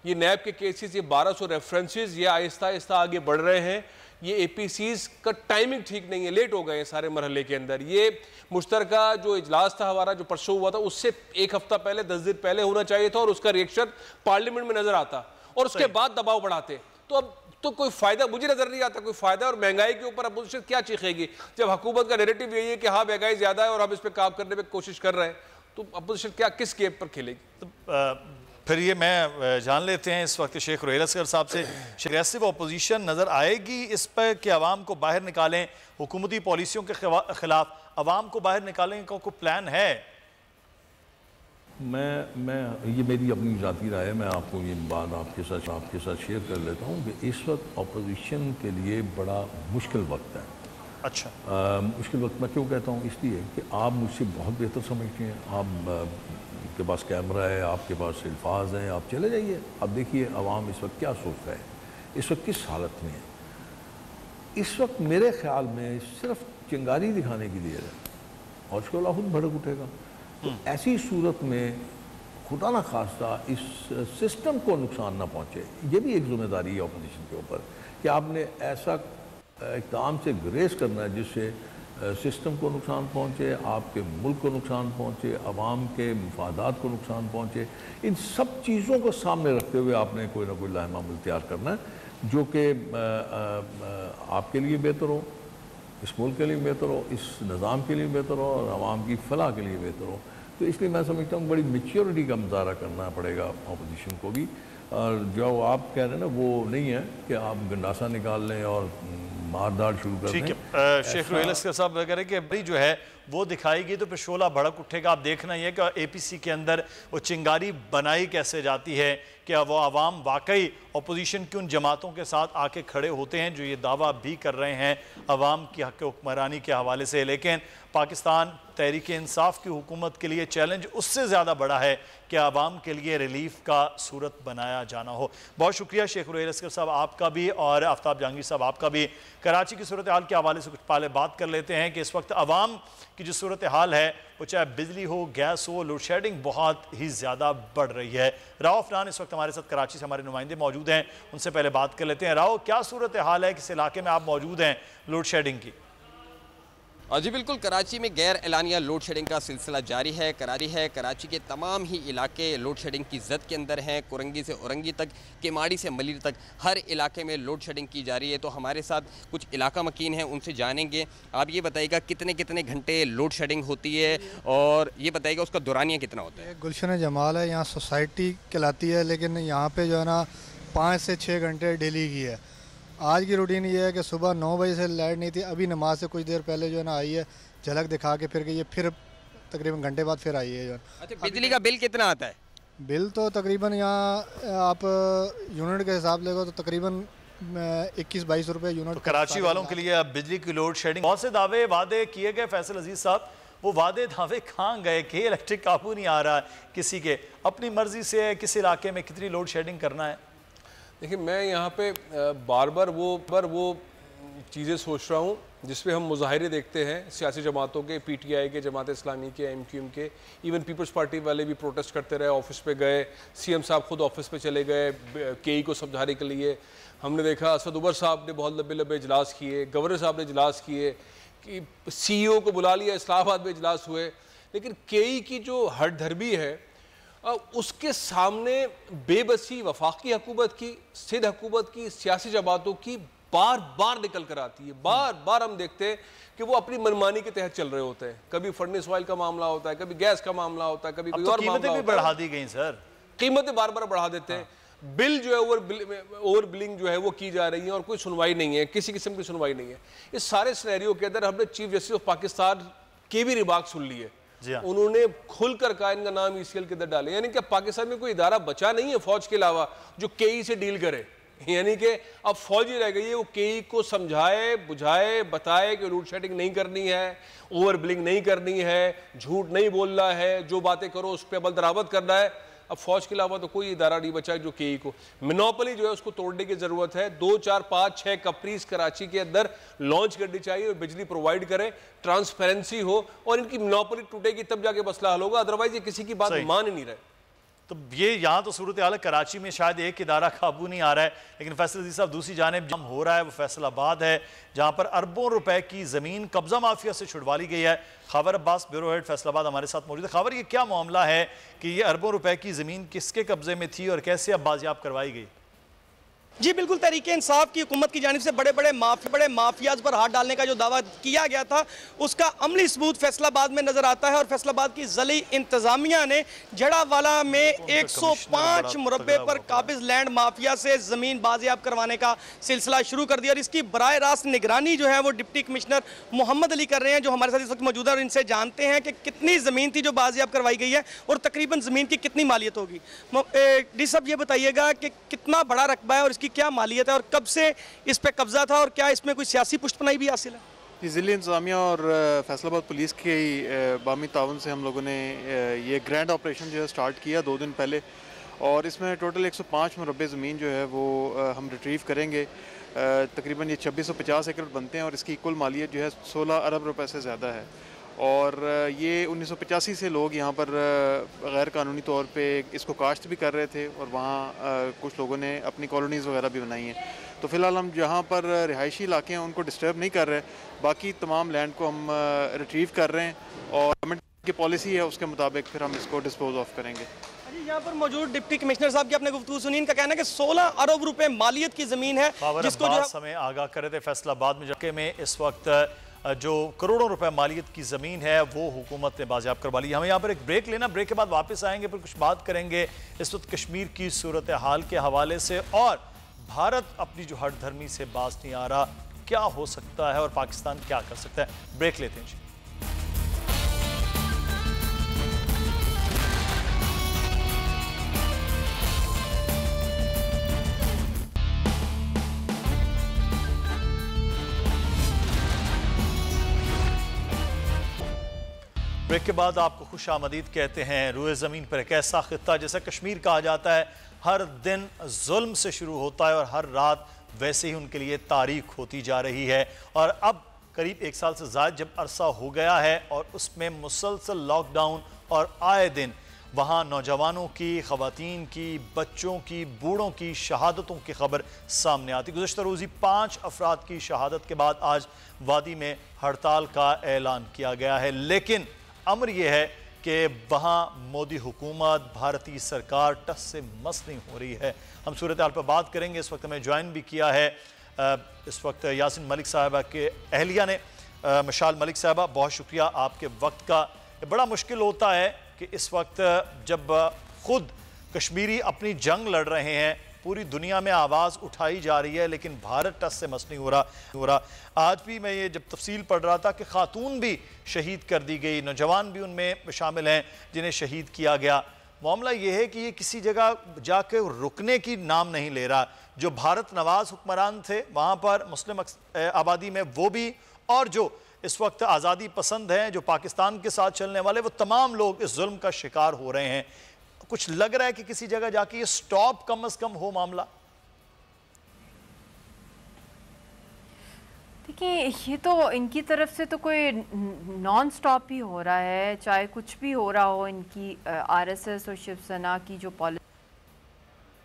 ये नैब के केसेस, ये 1200 रेफरेंसेस, ये आहिस्ता आहिस्ता आगे बढ़ रहे हैं। ये एपीसीज का टाइमिंग ठीक नहीं है, लेट हो गए हैं सारे मरहले के अंदर। ये मुश्तरका जो इजलास था हमारा जो परसों हुआ था उससे 1 हफ्ता पहले, 10 दिन पहले होना चाहिए था, और उसका रिएक्शन पार्लियामेंट में नजर आता और उसके बाद दबाव बढ़ाते। तो अब तो कोई फायदा मुझे नजर नहीं आता, कोई फायदा। और महंगाई के ऊपर अपोजिशन क्या चीखेगी जब हुकूमत का नैरेटिव यही है कि हाँ महंगाई ज्यादा है और हम इस पर काम करने में कोशिश कर रहे हैं, तो अपोजिशन क्या किस गेम पर खेलेगी? तो फिर ये मैं जान लेते हैं इस वक्त शेख रुहैल असगर साहब से, अग्रेसिव अपोजिशन नज़र आएगी इस पर कि आवाम को बाहर निकालें, हुकूमती पॉलिसियों के खिलाफ आवाम को बाहर निकालने का कोई प्लान है? मैं ये मेरी अपनी ज़ाती राय है, मैं आपको ये बात आपके साथ शेयर कर लेता हूँ कि इस वक्त अपोजिशन के लिए बड़ा मुश्किल वक्त है। अच्छा, मुश्किल वक्त मैं क्यों कहता हूँ? इसलिए कि आप मुझसे बहुत बेहतर समझते हैं, आप के पास कैमरा है, आपके पास अल्फाज हैं, आप चले जाइए, आप देखिए आवाम इस वक्त क्या सोच रहा है, इस वक्त किस हालत में है। इस वक्त मेरे ख्याल में सिर्फ चिंगारी दिखाने की देर है और उसके अलावा खुद भड़क उठेगा। तो ऐसी सूरत में खुदा न खास्ता इस सिस्टम को नुकसान ना पहुँचे, ये भी एक जिम्मेदारी है अपोजिशन के ऊपर कि आपने ऐसा इक़दाम से ग्रेस करना है जिससे सिस्टम को नुकसान पहुँचे, आपके मुल्क को नुकसान पहुँचे, आवाम के मफादात को नुकसान पहुँचे। इन सब चीज़ों को सामने रखते हुए आपने कोई ना कोई लाहेमामूल तैयार करना है जो कि आपके लिए बेहतर हो, इस मुल्क के लिए बेहतर हो, इस निज़ाम के लिए बेहतर हो और आवाम की फलाह के लिए बेहतर हो। तो इसलिए मैं समझता हूँ बड़ी मैच्योरिटी का मुजाहरा करना पड़ेगा अपोजिशन को भी। और जो आप कह रहे हैं ना वो नहीं है कि आप गंडासा निकाल लें और मारदार शुरू कर दें। ठीक है, शेख रुहैल असगर साहब कह रहे हैं कि बड़ी जो है वो दिखाएगी तो फिर शोला भड़क उठेगा। आप देखना ही है कि APC के अंदर वो चिंगारी बनाई कैसे जाती है कि वो आवाम वाकई अपोजिशन की उन जमातों के साथ आके खड़े होते हैं जो ये दावा भी कर रहे हैं आवाम की हक़ हुक्मरानी के हवाले से। लेकिन पाकिस्तान तहरीक इंसाफ की हुकूमत के लिए चैलेंज उससे ज़्यादा बड़ा है कि आवाम के लिए रिलीफ का सूरत बनाया जाना हो। बहुत शुक्रिया शेख रुहैल असगर साहब आपका भी और आफ्ताब जहांगीर साहब आपका भी। कराची की सूरत हाल के हवाले से कुछ पहले बात कर लेते हैं कि इस वक्त आवाम की जो सूरत हाल है वो चाहे बिजली हो, गैस हो, लोड शेडिंग बहुत ही ज़्यादा बढ़ रही है। राव अफनान इस वक्त हमारे साथ कराची से हमारे नुमाइंदे मौजूद हैं, उनसे पहले बात कर लेते हैं। राव, क्या सूरत हाल है, किस इलाके में आप मौजूद हैं लोड शेडिंग की? जी बिल्कुल, कराची में गैर एलानिया लोड शेडिंग का सिलसिला जारी है। कराची के तमाम ही इलाके लोड शेडिंग की जद के अंदर हैं। कुरंगी से औरंगी तक, केमाड़ी से मलिर तक हर इलाके में लोड शेडिंग की जा रही है। तो हमारे साथ कुछ इलाका मकीन हैं, उनसे जानेंगे। आप ये बताइएगा कितने कितने घंटे लोड शेडिंग होती है और ये बताइएगा उसका दौरानिया कितना होता है? गुलशन जमाल है, यहाँ सोसाइटी कहलाती है, लेकिन यहाँ पे जो है ना 5 से 6 घंटे डेली की है। आज की रूटीन ये है कि सुबह 9 बजे से लाइट नहीं थी, अभी नमाज से कुछ देर पहले जो है ना आई है, झलक दिखा के फिर गई है, फिर तकरीबन घंटे बाद फिर आई है जो। अच्छा, बिजली का बिल कितना आता है? बिल तो तकरीबन यहाँ आप यूनिट के हिसाब लेगा तो तकरीबन 21-22 रुपये यूनिट। तो कराची वालों के लिए अब बिजली की लोड शेडिंग, बहुत से दावे वादे किए गए फैसल अजीज साहब, वो वादे दावे कहाँ गए कि इलेक्ट्रिक काबू नहीं आ रहा है किसी के, अपनी मर्जी से किस इलाके में कितनी लोड शेडिंग करना है। देखिए, मैं यहाँ पे बार बार वो चीज़ें सोच रहा हूँ जिसपे हम मुजाहिरे देखते हैं सियासी जमातों के, PTI के, जमात इस्लामी के, MQM के, इवन पीपल्स पार्टी वाले भी प्रोटेस्ट करते रहे, ऑफिस पे गए, CM साहब खुद ऑफिस पे चले गए KE को समझाने के लिए। हमने देखा असद उमर साहब ने बहुत लंबे लंबे इजलास किए, गवर्नर साहब ने इजलास किए, कि CEO को बुला लिया, इस्लामाबाद में इजलास हुए। लेकिन KE की जो हठधर्मी है उसके सामने बेबसी वफाकी हुकूमत की, सिंध हुकूमत की, सियासी जमातों की बार बार निकल कर आती है। बार बार हम देखते हैं कि वो अपनी मनमानी के तहत चल रहे होते हैं। कभी फर्नेस ऑयल का मामला होता है, कभी गैस का मामला होता है, कभी कोई और मामला भी बढ़ा दी गई सर, कीमतें बार बार बढ़ा देते हैं। बिल जो है ओवर बिलिंग जो है वो की जा रही है और कोई सुनवाई नहीं है, किसी किस्म की सुनवाई नहीं है। इस सारे सिनेरियो के अंदर हमने चीफ जस्टिस ऑफ पाकिस्तान के भी रिमार्क सुन लिए। उन्होंने खुलकर कहा इनका नाम ECL के अंदर डाले, यानी कि पाकिस्तान में कोई इदारा बचा नहीं है फौज के अलावा जो KE से डील करे। यानी कि अब फौज ही रह गई है, वो KE को समझाए, बुझाए, बताए कि लोड शेडिंग नहीं करनी है, ओवर बिलिंग नहीं करनी है, झूठ नहीं बोलना है, जो बातें करो उस पर अमल दरामद करना है। अब फौज के अलावा तो कोई इदारा नहीं बचा जो KE को, मोनोपोली जो है उसको तोड़ने की जरूरत है। 2, 4, 5, 6 कंपनीज कराची के अंदर लॉन्च करनी चाहिए और बिजली प्रोवाइड करें, ट्रांसपेरेंसी हो और इनकी मोनोपोली टूटेगी तब जाके मसला हल होगा, अदरवाइज ये किसी की बात मान ही नहीं रहे। तो ये यहाँ तो सूरत हाल है, कराची में शायद एक इदारा काबू नहीं आ रहा है, लेकिन फैसल अजीज साहब दूसरी जानिब जम हो रहा है वो फैसलाबाद है, जहाँ पर अरबों रुपए की ज़मीन कब्जा माफिया से छुड़वा ली गई है। खबर अब्बास, ब्यूरो हेड फैसलाबाद हमारे साथ मौजूद है। खबर, ये क्या मामला है कि ये अरबों रुपए की ज़मीन किसके कब्जे में थी और कैसे अब बाजियाब करवाई गई? जी बिल्कुल, तहरीक इंसाफ की हुकूमत की जानिब से बड़े माफियाज पर हाथ डालने का जो दावा किया गया था उसका अमली सबूत फैसलाबाद में नजर आता है। और फैसलाबाद की ज़िली इंतजामिया ने जड़ावाला में 105 मुरब्बे पर काबिज लैंड माफिया से ज़मीन बाजियाब करवाने का सिलसिला शुरू कर दिया और इसकी बराह रास्त निगरानी जो है वो डिप्टी कमिश्नर मोहम्मद अली कर रहे हैं, जो हमारे साथ इस वक्त मौजूद है, और इनसे जानते हैं कि कितनी ज़मीन थी जो बाजियाब करवाई गई है और तकरीबन ज़मीन की कितनी मालियत होगी। डी साहब ये बताइएगा कि कितना बड़ा रकबा है और इसकी क्या मालियत है और कब से इस पे कब्जा था और क्या इसमें कोई सियासी पुष्टपनाई भी हासिल है? ज़िली इंतज़ामिया और फैसलाबाद पुलिस के बामी ताउन से हम लोगों ने ये ग्रैंड ऑपरेशन जो है स्टार्ट किया 2 दिन पहले, और इसमें टोटल 105 मुरब्बे ज़मीन जो है वो हम रिट्रीव करेंगे। तकरीबन ये 2650 एकड़ बनते हैं और इसकी कुल मालियत जो है 16 अरब रुपए से ज़्यादा है। और ये 1985 से लोग यहाँ पर गैर कानूनी तौर पे इसको काश्त भी कर रहे थे और वहाँ कुछ लोगों ने अपनी कॉलोनीज़ वगैरह भी बनाई हैं। तो फ़िलहाल हम जहाँ पर रिहायशी इलाके हैं उनको डिस्टर्ब नहीं कर रहे, बाकी तमाम लैंड को हम रिट्रीव कर रहे हैं और गवर्नमेंट की पॉलिसी है उसके मुताबिक फिर हम इसको डिस्पोज ऑफ करेंगे। यहाँ पर मौजूद डिप्टी कमिश्नर साहब की आपने गुफ्तगू सुनी, इनका कहना है कि 16 अरब रुपए मालियत की ज़मीन है जिसको जो समय आगाह कर रहे थे फैसलाबाद में जबकि में इस वक्त जो करोड़ों रुपए मालियत की ज़मीन है वो हुकूमत ने बाजियाब करवा ली। हमें यहाँ पर एक ब्रेक लेना, ब्रेक के बाद वापस आएंगे, फिर कुछ बात करेंगे इस वक्त कश्मीर की सूरत हाल के हवाले से और भारत अपनी जो हठधर्मी से बाज नहीं आ रहा, क्या हो सकता है और पाकिस्तान क्या कर सकता है। ब्रेक लेते हैं जी। ब्रेक के बाद आपको खुश आमदीद कहते हैं। रुए ज़मीन पर एक ऐसा खित्ता जैसा कश्मीर कहा जाता है, हर दिन जुल्म से शुरू होता है और हर रात वैसे ही उनके लिए तारीख होती जा रही है। और अब करीब 1 साल से ज़्यादा जब अरसा हो गया है और उसमें मुसलसल लॉकडाउन और आए दिन वहाँ नौजवानों की, ख़वातीन की, बच्चों की, बूढ़ों की शहादतों की खबर सामने आती। गुज़श्ता रोज़ी 5 अफराद की शहादत के बाद आज वादी में हड़ताल का ऐलान किया गया है, लेकिन अमर यह है कि वहाँ मोदी हुकूमत, भारतीय सरकार टस से मस नहीं हो रही है। हम सूरत हाल पर बात करेंगे। इस वक्त हमें ज्वाइन भी किया है इस वक्त यासिन मलिक साहबा के अहलिया ने। मशाल मलिक साहबा, बहुत शुक्रिया आपके वक्त का। बड़ा मुश्किल होता है कि इस वक्त जब खुद कश्मीरी अपनी जंग लड़ रहे हैं, पूरी दुनिया में आवाज़ उठाई जा रही है, लेकिन भारत टस से मस नहीं हो रहा। आज भी मैं ये जब तफसील पढ़ रहा था कि खातून भी शहीद कर दी गई, नौजवान भी उनमें शामिल हैं जिन्हें शहीद किया गया। मामला ये है कि ये किसी जगह जाके रुकने की नाम नहीं ले रहा। जो भारत नवाज हुक्मरान थे वहाँ पर मुस्लिम आबादी में वो भी, और जो इस वक्त आज़ादी पसंद हैं, जो पाकिस्तान के साथ चलने वाले, वो तमाम लोग इस जुल्म का शिकार हो रहे हैं। कुछ लग रहा है कि किसी जगह जाके ये स्टॉप कम से कम हो मामला। देखिए, ये तो इनकी तरफ से तो कोई नॉन स्टॉप ही हो रहा है, चाहे कुछ भी हो रहा हो। इनकी आरएसएस और शिवसेना की जो पॉलिसी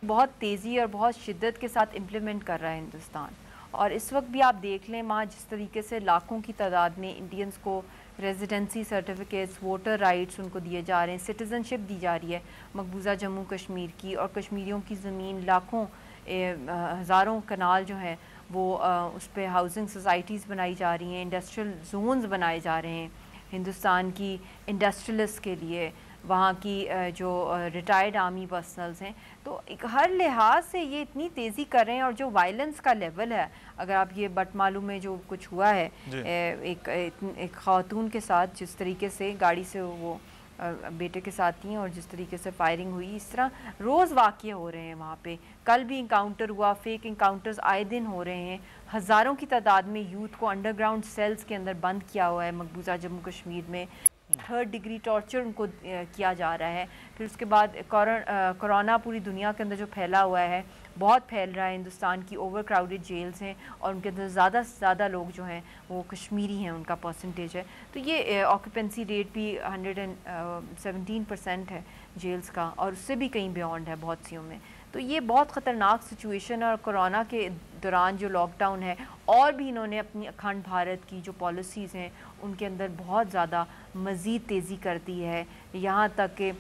बहुत तेज़ी और बहुत शिद्दत के साथ इम्प्लीमेंट कर रहा है हिंदुस्तान। और इस वक्त भी आप देख लें वहाँ जिस तरीके से लाखों की तादाद में इंडियंस को रेजिडेंसी सर्टिफिकेट्स, वोटर राइट्स उनको दिए जा रहे हैं, सिटीज़नशिप दी जा रही है मकबूजा जम्मू कश्मीर की, और कश्मीरियों की ज़मीन लाखों हज़ारों कनाल जो हैं वो उस पर हाउसिंग सोसाइटीज़ बनाई जा रही हैं, इंडस्ट्रियल जोन्स बनाए जा रहे हैं हिंदुस्तान की इंडस्ट्रियलिस्ट के लिए, वहाँ की जो रिटायर्ड आर्मी पर्सनल्स हैं। तो एक हर लिहाज से ये इतनी तेज़ी कर रहे हैं। और जो वायलेंस का लेवल है, अगर आप ये बटमालू में जो कुछ हुआ है एक खातून के साथ, जिस तरीके से गाड़ी से वो बेटे के साथ थी और जिस तरीके से फायरिंग हुई, इस तरह रोज़ वाक़ये हो रहे हैं वहाँ पे। कल भी इंकाउंटर हुआ, फेक इंकाउंटर्स आए दिन हो रहे हैं। हज़ारों की तादाद में यूथ को अंडरग्राउंड सेल्स के अंदर बंद किया हुआ है मकबूजा जम्मू कश्मीर में। 3rd डिग्री टॉर्चर उनको किया जा रहा है। फिर उसके बाद कोरोना पूरी दुनिया के अंदर जो फैला हुआ है, बहुत फैल रहा है। हिंदुस्तान की ओवर क्राउडेड जेल्स हैं और उनके अंदर ज़्यादा से ज़्यादा लोग जो हैं वो कश्मीरी हैं, उनका परसेंटेज है। तो ये ऑक्यूपेंसी रेट भी 117% है जेल्स का, और उससे भी कहीं बियॉन्ड है बहुत सियों में। तो ये बहुत ख़तरनाक सिचुएशन है। और कोरोना के दौरान जो लॉकडाउन है, और भी इन्होंने अपनी अखंड भारत की जो पॉलिसीज़ हैं उनके अंदर बहुत ज़्यादा मज़ीद तेज़ी कर दी है। यहाँ तक कि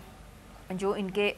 जो इनके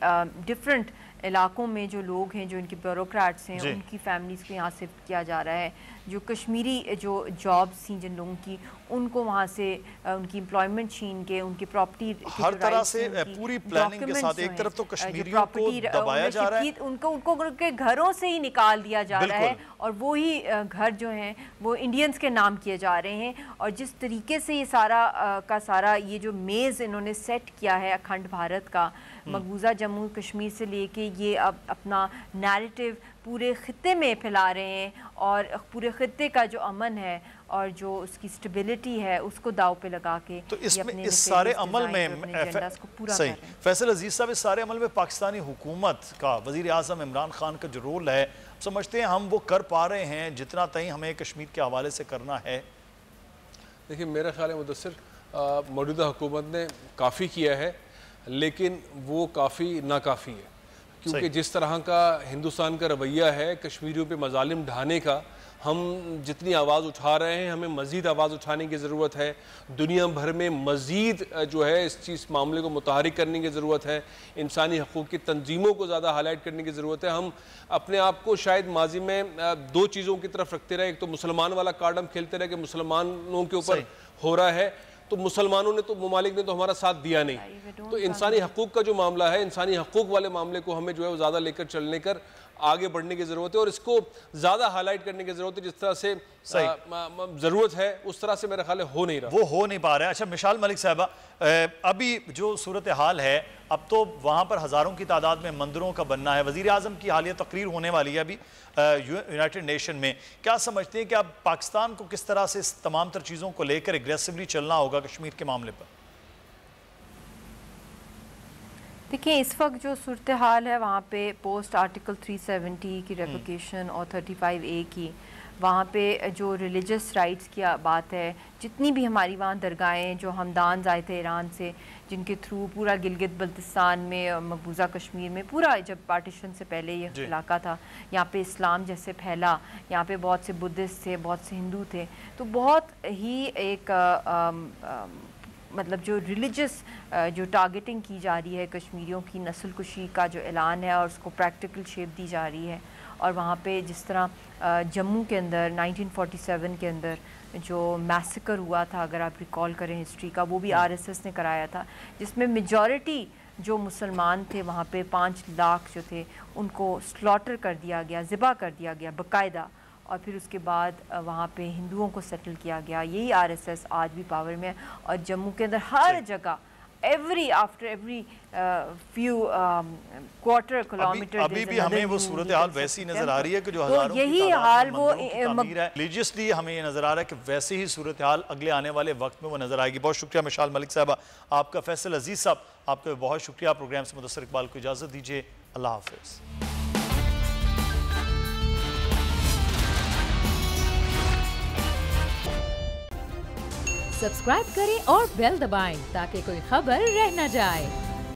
डिफरेंट इलाकों में जो लोग हैं, जो इनके ब्यूरोक्रेट्स हैं, उनकी फैमिलीज़ को यहाँ शिफ्ट किया जा रहा है। जो कश्मीरी जो जॉब्स थी जिन लोगों की, उनको वहाँ से उनकी एम्प्लॉयमेंट छीन के उनकी प्रॉपर्टी हर तरह से पूरी प्लानिंग के साथ एक तरफ तो कश्मीरियों को दबाया जा रहा है, उनको उनके घरों से ही निकाल दिया जा रहा है और वो ही घर जो हैं वो इंडियंस के नाम किए जा रहे हैं। और जिस तरीके से ये सारा ये जो मेज़ इन्होंने सेट किया है अखंड भारत का, मकबूजा जम्मू कश्मीर से लेके ये अब अपना नैरेटिव पूरे खित्ते में फैला रहे हैं और पूरे खित्ते का जो अमन है और जो उसकी स्टेबिलिटी है उसको दाव पे लगा के तो इसमें इस सारे अमल में सही फैसल अजीज साहब, इस सारे अमल में पाकिस्तानी हुकूमत का, वज़ीर आज़म इमरान खान का जो रोल है, समझते हैं हम वो कर पा रहे हैं जितना तय हमें कश्मीर के हवाले से करना है? देखिए मेरा ख्याल है मुदस्सिर, मौजूदा हुकूमत ने काफ़ी किया है लेकिन वो काफ़ी नाकाफ़ी है, क्योंकि जिस तरह का हिंदुस्तान का रवैया है कश्मीरियों पे मजालिम ढाने का, हम जितनी आवाज़ उठा रहे हैं हमें मज़ीद आवाज़ उठाने की ज़रूरत है। दुनिया भर में मज़ीद जो है इस मामले को मुतहरिक करने की ज़रूरत है, इंसानी हकूक़ की तंजीमों को ज़्यादा हाईलाइट करने की ज़रूरत है। हम अपने आप को शायद माजी में दो चीज़ों की तरफ रखते रहे, एक तो मुसलमान वाला कार्ड हम खेलते रहे कि मुसलमानों के ऊपर हो रहा है, तो मुसलमानों ने तो ममालिक ने तो हमारा साथ दिया नहीं। तो इंसानी हकूक़ का जो मामला है, इंसानी हकूक़ वाले मामले को हमें जो है वो ज़्यादा लेकर चलने कर आगे बढ़ने की ज़रूरत है और इसको ज़्यादा हाईलाइट करने की ज़रूरत है। जिस तरह से ज़रूरत है उस तरह से मेरा ख्याल है हो नहीं रहा, वो हो नहीं पा रहा है। अच्छा मिशाल मलिक साहबा, अभी जो सूरत हाल है, अब तो वहाँ पर हज़ारों की तादाद में मंदिरों का बनना है, वज़ीर आज़म की हालिया तकरीर होने वाली है अभी यूनाइटेड नेशन में। क्या समझते हैं कि अब पाकिस्तान को किस तरह से इस तमाम तर चीज़ों को लेकर एग्रेसिवली चलना होगा कश्मीर के मामले पर? देखिए इस वक्त जो सूरत हाल है वहाँ पे पोस्ट आर्टिकल 370 की रेवोकेशन और 35A की, वहाँ पे जो रिलीजियस राइट्स की बात है, जितनी भी हमारी वहाँ दरगाहें जो हमदान आए थे ईरान से, जिनके थ्रू पूरा गिलगित बल्तिस्तान में, मकबूजा कश्मीर में, पूरा जब पार्टीशन से पहले ये इलाका था, यहाँ पे इस्लाम जैसे फैला, यहाँ पे बहुत से बुद्धिस्ट थे, बहुत से हिंदू थे, तो बहुत ही एक मतलब जो रिलीजियस जो टारगेटिंग की जा रही है कश्मीरियों की, नस्ल कुशी का जो ऐलान है और उसको प्रैक्टिकल शेप दी जा रही है। और वहाँ पे जिस तरह जम्मू के अंदर 1947 के अंदर जो मैसेकर हुआ था, अगर आप रिकॉल करें हिस्ट्री का, वो भी RSS ने कराया था, जिसमें मेजॉरिटी जो मुसलमान थे वहाँ पे 5 लाख जो थे उनको स्लॉटर कर दिया गया, ज़िबा कर दिया गया बाकायदा, और फिर उसके बाद वहाँ पे हिंदुओं को सेटल किया गया। यही RSS आज भी पावर में है और जम्मू के अंदर हर जगह after every few quarter kilometre अभी भी हमें वो सूरत हाल वैसी नजर आ रही है कि जो हजारों यही हाल वो रिलीजियसली हमें ये नजर आ रहा है कि वैसे ही सूरत हाल अगले आने वाले वक्त में वो नजर आएगी। बहुत शुक्रिया मिशाल मलिक साहबा आपका। फैसल अजीज साहब आपका बहुत शुक्रिया। प्रोग्राम से मुदस्सिर इकबाल को इजाजत दीजिए। अल्लाह हाफिज। सब्सक्राइब करें और बेल दबाएं ताकि कोई खबर रह न जाए।